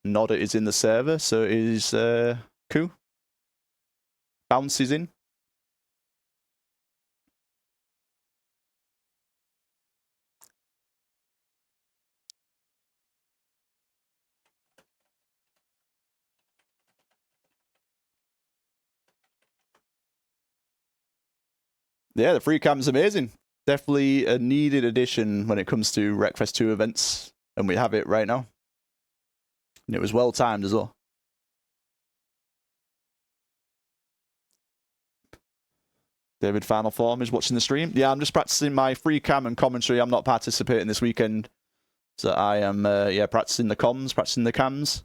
Nodder is in the server, so is Koo. Bounce is in. Yeah, the free cam's amazing. Definitely a needed addition when it comes to Wreckfest 2 events, and we have it right now. And it was well timed as well. David Final Form is watching the stream. Yeah, I'm just practicing my free cam and commentary. I'm not participating this weekend. So I am, practicing the comms, practicing the cams.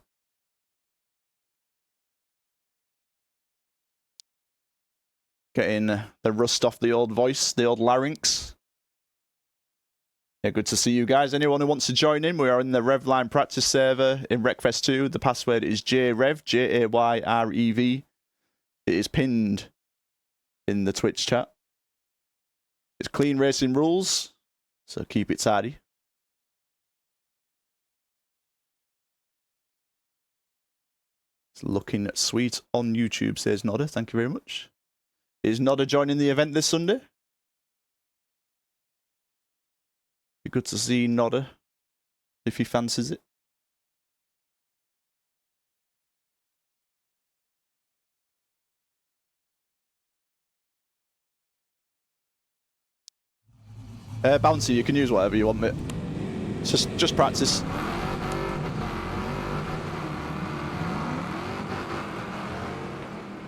Getting the rust off the old voice, the old larynx. Yeah, good to see you guys. Anyone who wants to join in, we are in the Revline practice server in Wreckfest 2. The password is JREV, Jayrev. It is pinned in the Twitch chat. It's clean racing rules, so keep it tidy. It's looking sweet on YouTube, says Nodder. Thank you very much. Is Nodder joining the event this Sunday? Be good to see Nodder if he fancies it. Bouncy, you can use whatever you want, mate. It's just practice.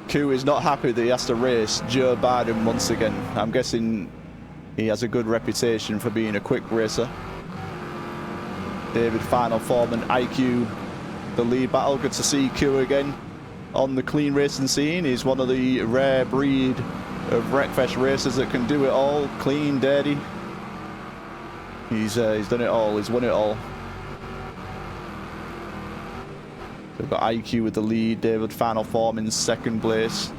Koo is not happy that he has to race Joe Biden once again. I'm guessing he has a good reputation for being a quick racer. David Final Form and IQ, the lead battle. Good to see Koo again on the clean racing scene. He's one of the rare breed of Wreckfest racers that can do it all. Clean, dirty. He's done it all. He's won it all. We've got IQ with the lead. David Final Form in second place.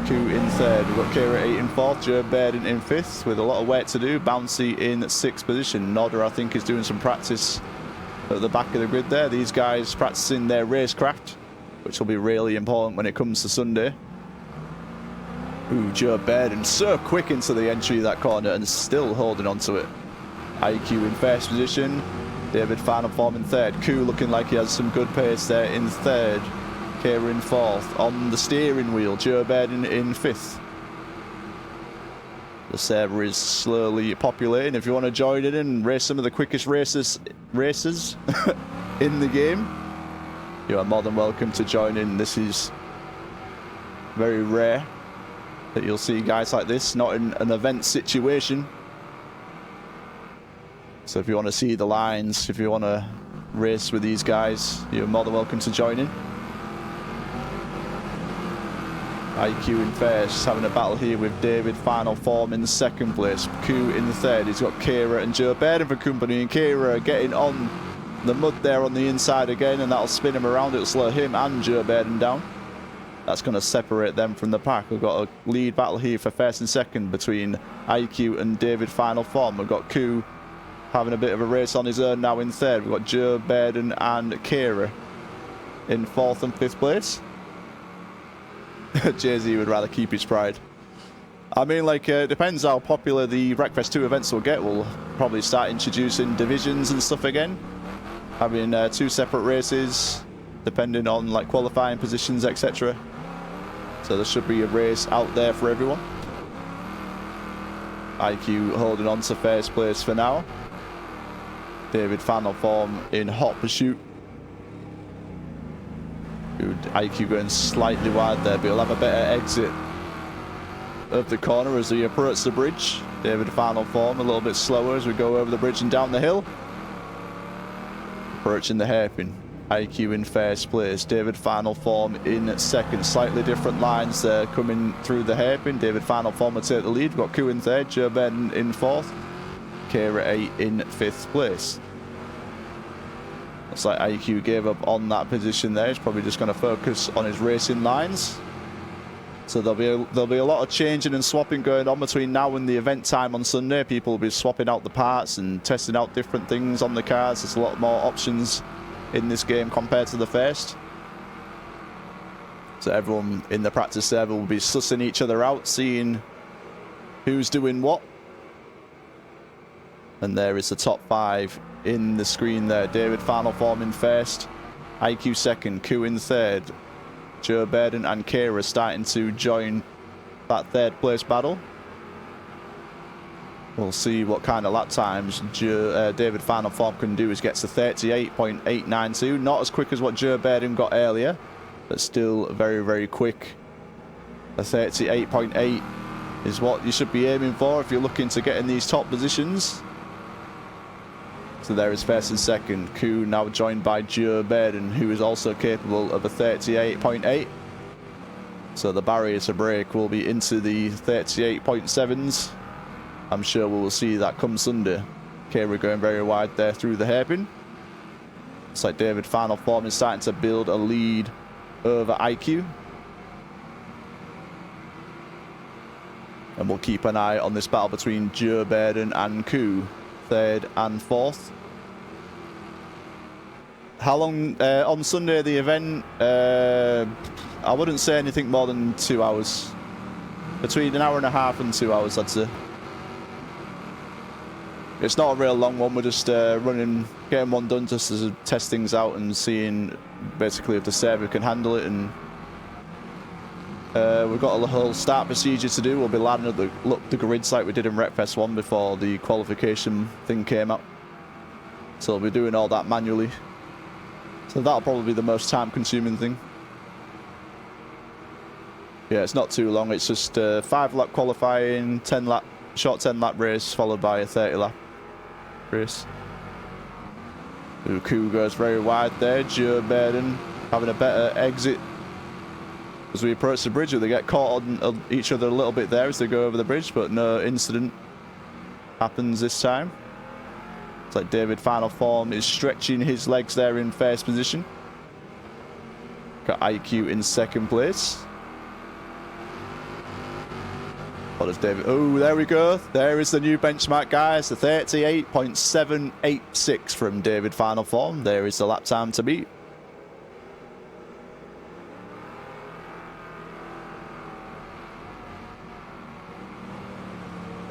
Koo in third. We've got Kira 8 in fourth. Joe Baird in fifth with a lot of work to do. Bouncy in sixth position. Nodder, I think, is doing some practice at the back of the grid there. These guys practicing their racecraft, which will be really important when it comes to Sunday. Ooh, Joe Baird so quick into the entry of that corner and still holding on to it. IQ in first position. David Final Form in third. Koo looking like he has some good pace there in third. Kira in fourth. On the steering wheel, Joe Baird in fifth. The server is slowly populating. If you want to join in and race some of the quickest racers in the game, you are more than welcome to join in. This is very rare that you'll see guys like this, not in an event situation. So if you want to see the lines, if you want to race with these guys, you're more than welcome to join in. IQ in first, having a battle here with David Final Form in second place. Koo in third. He's got Kira and Joe Baird for company, and Kira getting on the mud there on the inside again, and that'll spin him around. It'll slow him and Joe Baird down. That's going to separate them from the pack. We've got a lead battle here for first and second between IQ and David Final Form. We've got Koo having a bit of a race on his own now in third. We've got Joe Baird and Kira in fourth and fifth place. Jay-Z would rather keep his pride. I mean, like, it depends how popular the Wreckfest 2 events will get. We'll probably start introducing divisions and stuff again. Having two separate races, depending on, like, qualifying positions, etc. So there should be a race out there for everyone. IQ holding on to first place for now. David Final Form in hot pursuit. IQ going slightly wide there, but he'll have a better exit of the corner as he approaches the bridge. David Final Form a little bit slower as we go over the bridge and down the hill. Approaching the hairpin. IQ in first place. David Final Form in second. Slightly different lines there coming through the hairpin. David Final Form will take the lead. We've got Koo in third. Joe Baird in fourth. Kira 8 in fifth place. Looks like IQ gave up on that position there. He's probably just going to focus on his racing lines. So there'll be a lot of changing and swapping going on between now and the event time on Sunday. People will be swapping out the parts and testing out different things on the cars. There's a lot more options in this game compared to the first. So everyone in the practice server will be sussing each other out, seeing who's doing what. And there is the top 5 in the screen there. David final form in first, IQ second, Ku in third. Joe Burden and Kira starting to join that third place battle. We'll see what kind of lap times David final form can do. He gets to 38.892. Not as quick as what Joe Burden got earlier, but still very, very quick. A 38.8 is what you should be aiming for if you're looking to get in these top positions. So there is first and second. Ku now joined by Joe Burden, who is also capable of a 38.8. So the barrier to break will be into the 38.7s. I'm sure we will see that come Sunday. Kira going very wide there through the hairpin. Looks like David final form is starting to build a lead over IQ. And we'll keep an eye on this battle between Joe Burden and Ku, third and fourth. How long on Sunday the event? I wouldn't say anything more than 2 hours. Between an hour and a half and 2 hours, I'd say. It's not a real long one. We're just getting one done just to test things out and seeing basically if the server can handle it. And we've got a whole start procedure to do. We'll be landing at the grids like we did in Wreckfest 1 before the qualification thing came out. So we'll be doing all that manually. So that'll probably be the most time-consuming thing. Yeah, it's not too long. It's just 5-lap qualifying, short 10-lap race, followed by a 30-lap race. Ku goes very wide there. Joe Burden having a better exit as we approach the bridge. They get caught on each other a little bit there as they go over the bridge, but no incident happens this time. It's like David final form is stretching his legs there in first position. Got IQ in second place. What does David... Oh, there we go. There is the new benchmark, guys. The 38.786 from David final form. There is the lap time to beat.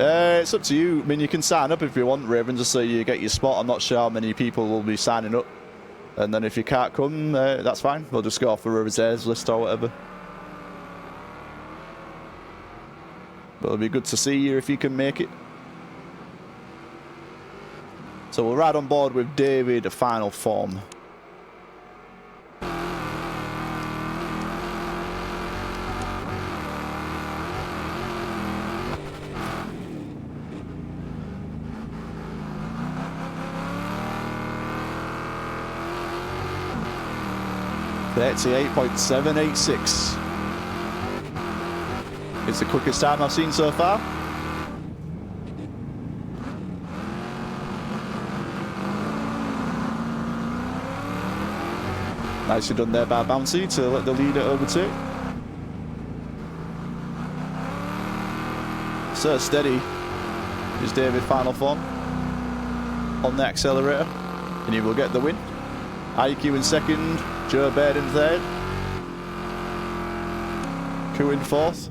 It's up to you. I mean, you can sign up if you want, Raven, just so you get your spot. I'm not sure how many people will be signing up. And then if you can't come, that's fine. We'll just go off a reserves list or whatever. But it'll be good to see you if you can make it. So we'll ride on board with David final form. .786. It's the quickest time I've seen so far. Nicely done there by Bouncy to let the leader overtake. So steady is David final form on the accelerator, and he will get the win. IQ in second, Joe Burden in third, Ku in fourth.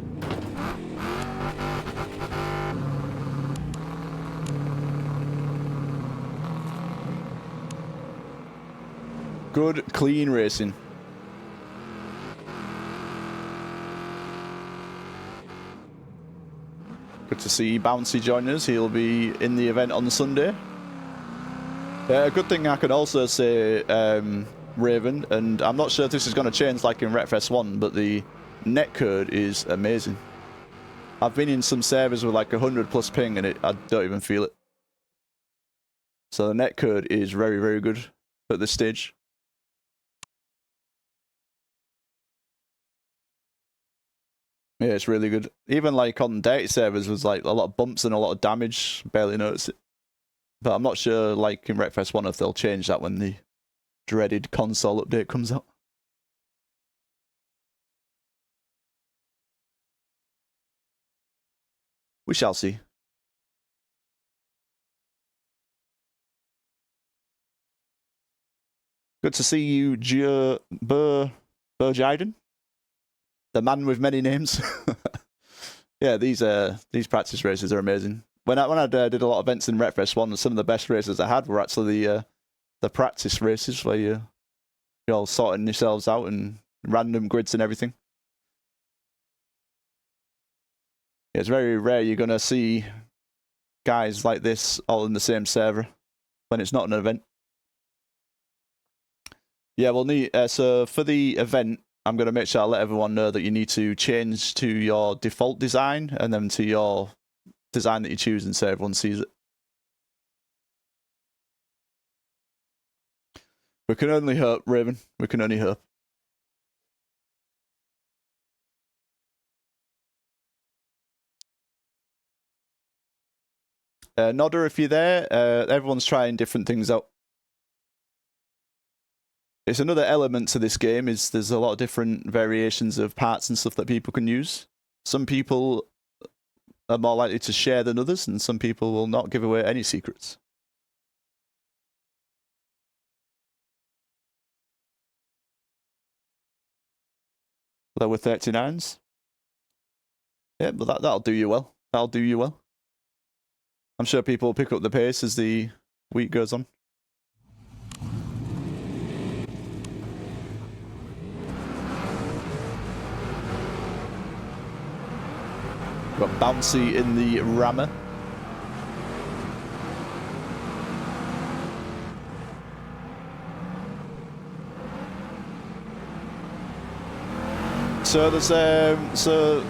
Good, clean racing. Good to see Bouncy join us. He'll be in the event on Sunday. A good thing I could also say, Raven, and I'm not sure if this is going to change like in Wreckfest 1, but the netcode is amazing. I've been in some servers with like 100+ ping and I don't even feel it. So the netcode is very, very good at this stage. Yeah, it's really good. Even like on dirty servers was like a lot of bumps and a lot of damage. Barely noticed it. But I'm not sure like in Wreckfest 1 if they'll change that when the dreaded console update comes out. We shall see. Good to see you, Burjaiden, the man with many names. Yeah, these practice races are amazing. When I did a lot of events in Wreckfest, some of the best races I had were actually the practice races where you're all sorting yourselves out and random grids and everything. Yeah, it's very rare you're gonna see guys like this all in the same server when it's not an event. Yeah, we'll need so for the event, I'm going to make sure I let everyone know that you need to change to your default design and then to your design that you choose, and so everyone sees it. We can only hope, Raven. We can only hope. Nodder, if you're there, everyone's trying different things out. It's another element to this game, is there's a lot of different variations of parts and stuff that people can use. Some people are more likely to share than others, and some people will not give away any secrets. Lower 39s. Yeah, but that'll do you well. That'll do you well. I'm sure people will pick up the pace as the week goes on. Got Bouncy in the rammer. So there's so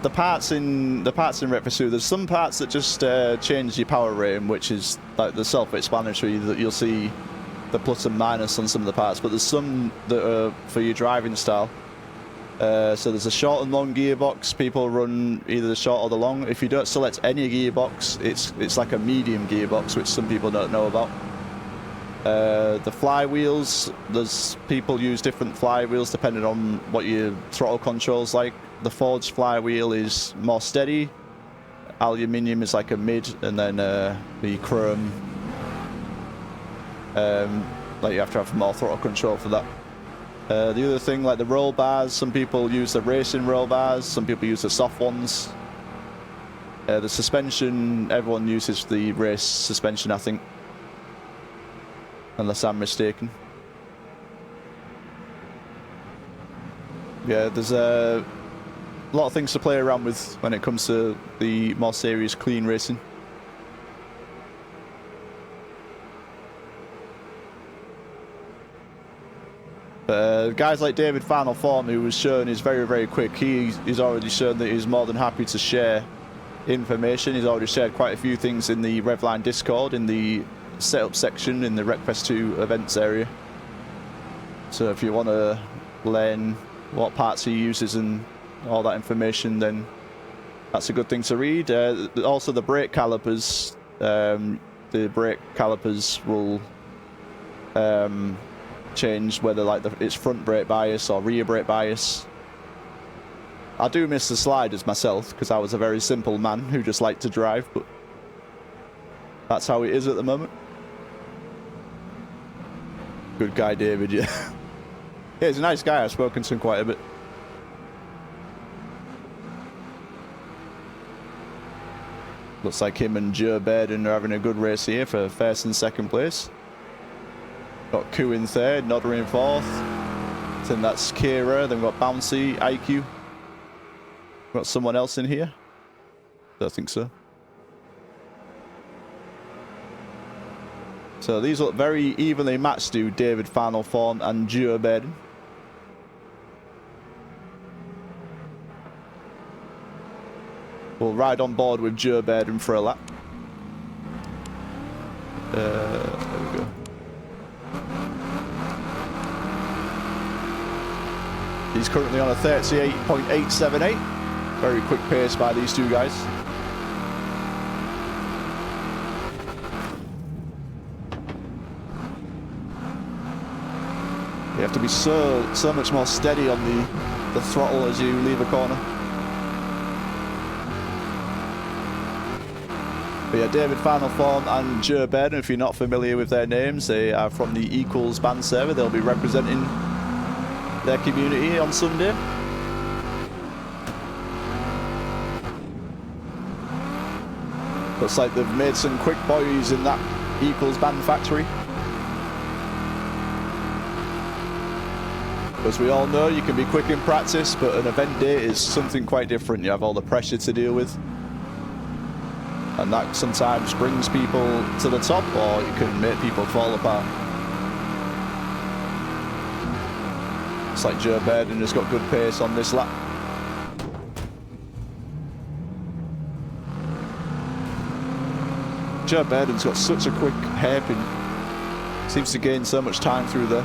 the parts in Wreckfest, there's some parts that just change your power rating, which is like the self-explanatory, that you'll see the plus and minus on some of the parts, but there's some that are for your driving style. So there's a short and long gearbox. People run either the short or the long. If you don't select any gearbox, it's like a medium gearbox, which some people don't know about. The flywheels, there's people use different flywheels depending on what your throttle control's like. The forged flywheel is more steady. Aluminium is like a mid, and then the chrome, like you have to have more throttle control for that. The other thing, like the roll bars, some people use the racing roll bars, some people use the soft ones. The suspension, everyone uses the race suspension, I think, unless I'm mistaken. Yeah, there's a lot of things to play around with when it comes to the more serious clean racing. Guys like David Final Form, who was shown is very, very quick, he's already shown that he's more than happy to share information. He's already shared quite a few things in the Revline Discord, in the setup section, in the Wreckfest 2 events area. So if you want to learn what parts he uses and all that information, then that's a good thing to read. Also the brake calipers, will change whether like it's front brake bias or rear brake bias. I do miss the sliders myself, because I was a very simple man who just liked to drive, but that's how it is at the moment. Good guy, David. Yeah, yeah, he's a nice guy. I've spoken to him quite a bit. Looks like him and Joe Bairden are having a good race here for first and second place. Got Koo in third, Nodder in fourth. Then that's Kira. Then we've got Bouncy, IQ. Got someone else in here? Don't think so. So these look very evenly matched to David Final Form and Joe Bairden. We'll ride on board with Joe Bairden for a lap. There we go. He's currently on a 38.878. Very quick pace by these two guys. You have to be so much more steady on the throttle as you leave a corner. But yeah, David Final Form and Joe Bairden, if you're not familiar with their names, they are from the Equals band server. They'll be representing their community on Sunday. Looks like they've made some quick boys in that Equals band factory. As we all know, you can be quick in practice, but an event day is something quite different. You have all the pressure to deal with. And that sometimes brings people to the top, or it can make people fall apart. It's like Joe Bairden has got good pace on this lap. Joe Bairden's got such a quick hairpin. Seems to gain so much time through there.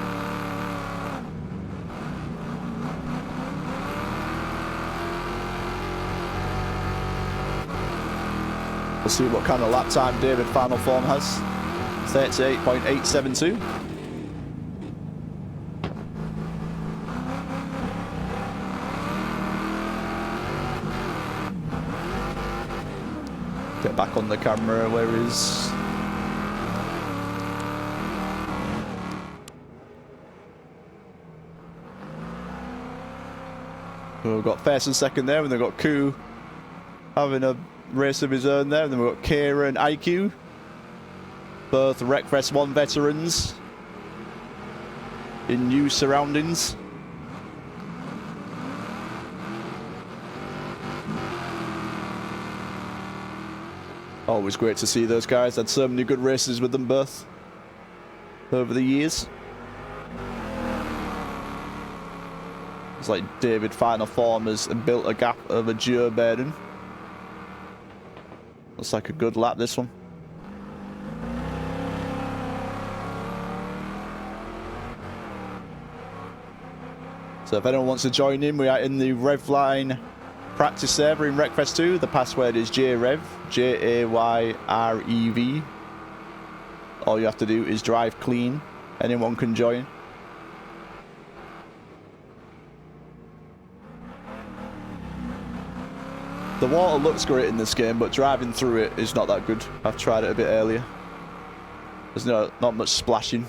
We'll see what kind of lap time David Final Form has. 38.872. Get back on the camera, where is... We've got first and second there, and they've got Koo having a race of his own there. And then we've got Kira and IQ, both Wreckfest 1 veterans in new surroundings. Always great to see those guys. Had so many good races with them both over the years. It's like David Final Form has built a gap over Joe Bairden. Looks like a good lap, this one. So if anyone wants to join in, we are in the Revline practice server in Wreckfest 2. The password is JREV, Jayrev. All you have to do is drive clean. Anyone can join. The water looks great in this game, but driving through it is not that good. I've tried it a bit earlier. There's not much splashing.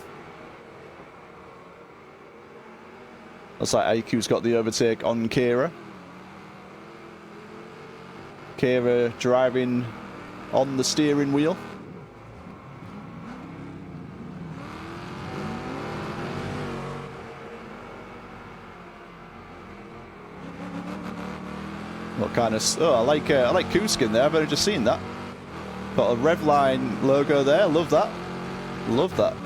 Looks like IQ's got the overtake on Kira. Kira driving on the steering wheel. What kind of... Oh, I like Kuskin there. I've only just seen that. Got a Revline logo there. Love that. Love that.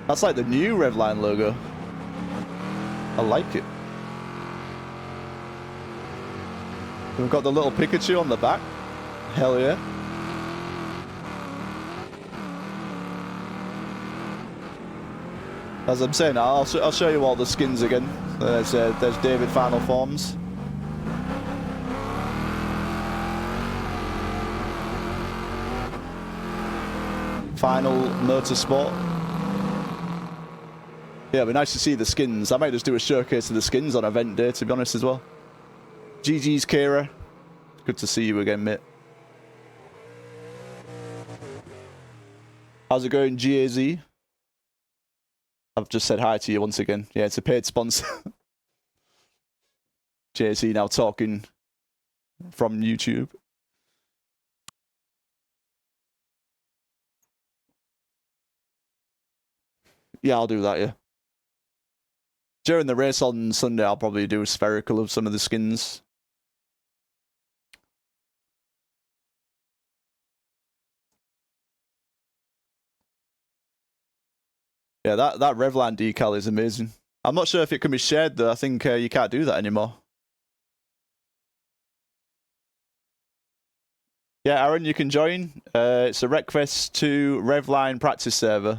That's like the new Revline logo. I like it. We've got the little Pikachu on the back. Hell yeah. As I'm saying, I'll show you all the skins again. There's David Final Forms. Final Motorsport. Yeah, it'd be nice to see the skins. I might just do a showcase of the skins on event day, to be honest, as well. GG's, Kira. Good to see you again, mate. How's it going, GAZ? I've just said hi to you once again. Yeah, it's a paid sponsor. JC now talking from YouTube. Yeah, I'll do that, yeah. During the race on Sunday, I'll probably do a spherical of some of the skins. Yeah, that Revline decal is amazing. I'm not sure if it can be shared, though. I think you can't do that anymore. Yeah, Aaron, you can join. It's a Wreckfest 2 Revline practice server.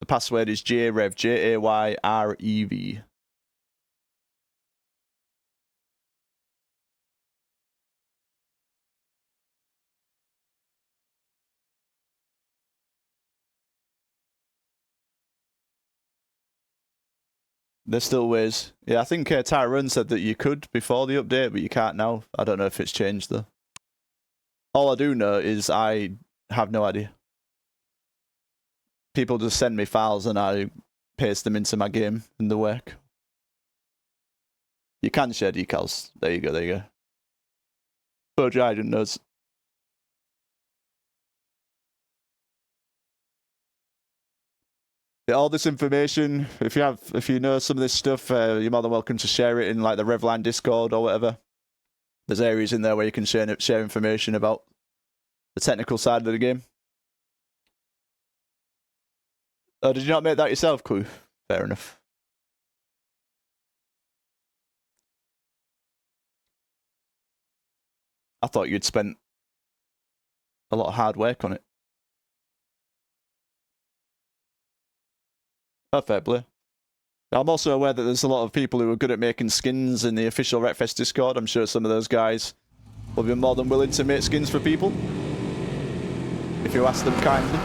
The password is JREV, Jayrev. There's still ways. Yeah, I think Tyrone said that you could before the update, but you can't now. I don't know if it's changed though. All I do know is I have no idea. People just send me files and I paste them into my game and they work. You can share decals. There you go, there you go. Bodriden knows. Yeah, all this information, if you know some of this stuff, you're more than welcome to share it in like the Revline Discord or whatever. There's areas in there where you can share information about the technical side of the game. Oh, did you not make that yourself, Ku? Fair enough. I thought you'd spent a lot of hard work on it. Oh, fair play. I'm also aware that there's a lot of people who are good at making skins in the official Wreckfest Discord. I'm sure some of those guys will be more than willing to make skins for people, if you ask them kindly.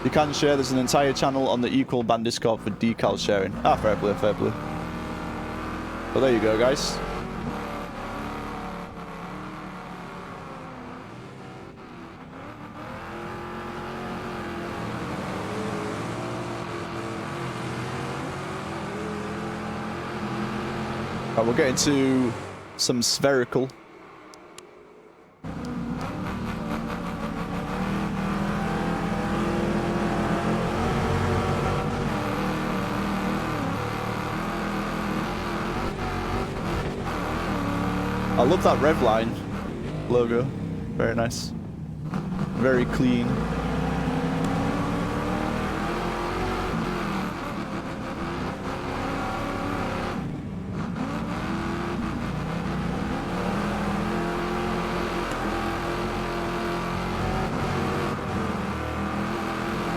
You can share. There's an entire channel on the Equal Band Discord for decal sharing. Ah, fair play, fair play. Well, there you go, guys. Right, we'll get into some spherical. I love that Revline logo. Very nice. Very clean.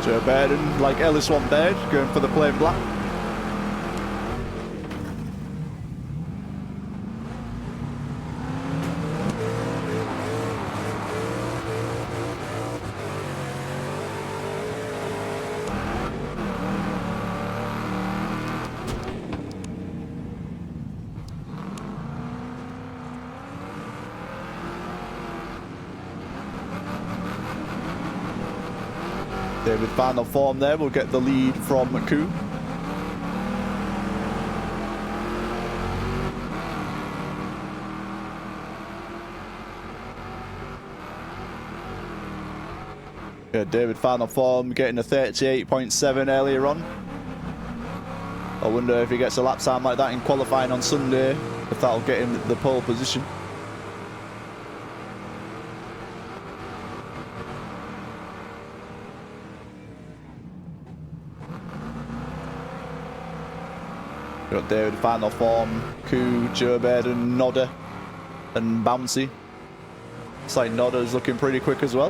Joe Bairden, like Ellis One Baird, going for the plain black. With final form there, we'll get the lead from Ku. Yeah, David final form getting a 38.7 earlier on. I wonder if he gets a lap time like that in qualifying on Sunday, if that'll get him the pole position. Got David final form, Ku, Joe Bairden, Nodder, and Bouncy. Looks like Nodder's looking pretty quick as well.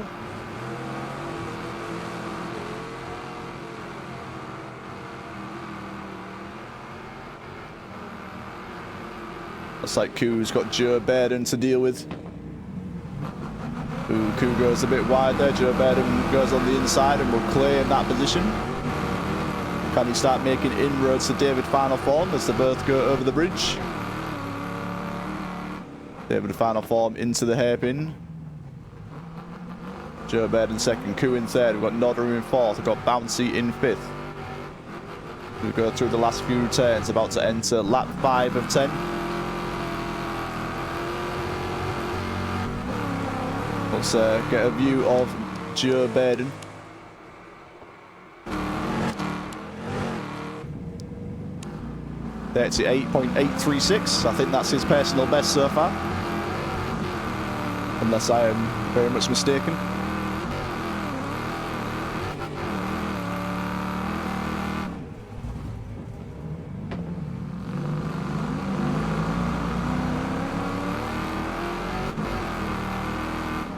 Looks like Ku's got Joe Bairden to deal with. Ooh, Ku goes a bit wide there. Joe Bairden goes on the inside and will claim that position. Can he start making inroads to David final form as they both go over the bridge? David final form into the hairpin. Joe Bairden second, Ku in third. We've got Nodder in fourth. We've got Bouncy in fifth. We go through the last few turns, about to enter lap 5 of 10. Let's get a view of Joe Bairden. That's 8.836. I think that's his personal best so far. Unless I am very much mistaken.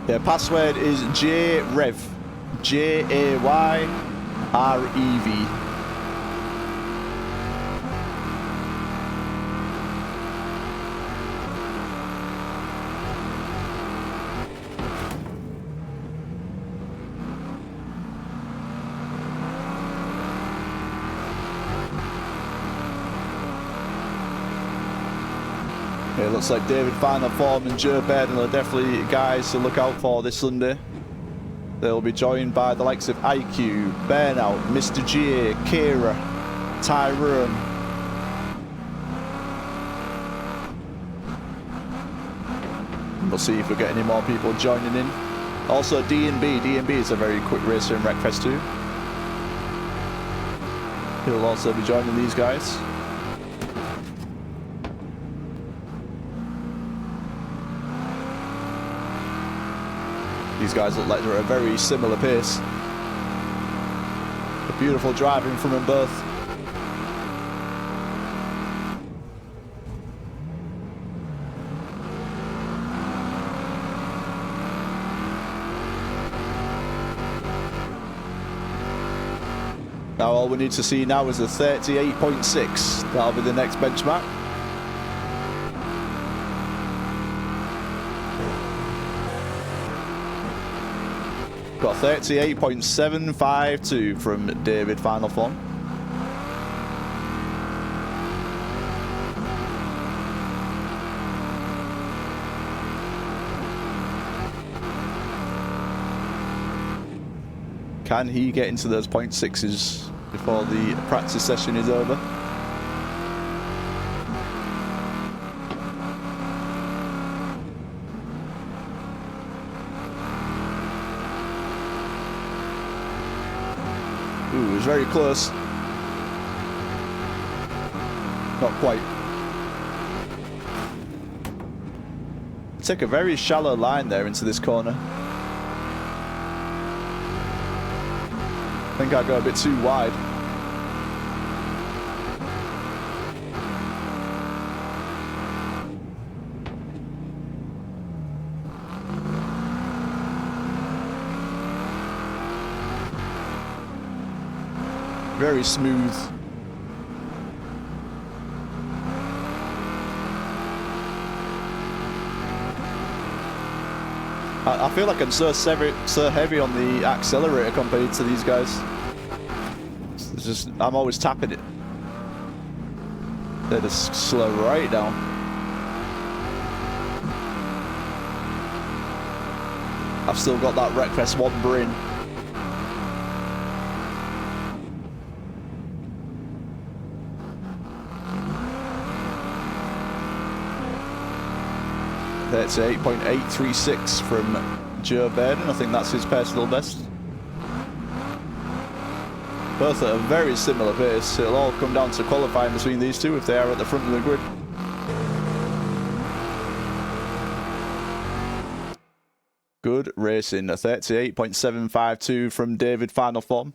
Yeah, password is JREV. JAYREV. It looks like David Final Form and Joe Bairden are definitely guys to look out for this Sunday. They'll be joined by the likes of IQ, Burnout, Mr. G, Kira, Tyrone. We'll see if we get any more people joining in. Also D&B. D&B is a very quick racer in Wreckfest too. He'll also be joining these guys. These guys look like they're at a very similar pace. A beautiful driving from them both. Now all we need to see now is a 38.6. That'll be the next benchmark. Got 38.752 from David Final Form. Can he get into those 0.6s before the practice session is over? Ooh, it was very close. Not quite. Take a very shallow line there into this corner. I think I go a bit too wide. Very smooth. I feel like I'm so heavy on the accelerator compared to these guys. It's just, I'm always tapping it. They just slow right down. I've still got that Wreckfest 1 brain. That's 8.836 from Joe Bairden. I think that's his personal best. Both at a very similar pace. It'll all come down to qualifying between these two if they are at the front of the grid. Good racing. A 38.752 from David Final Form.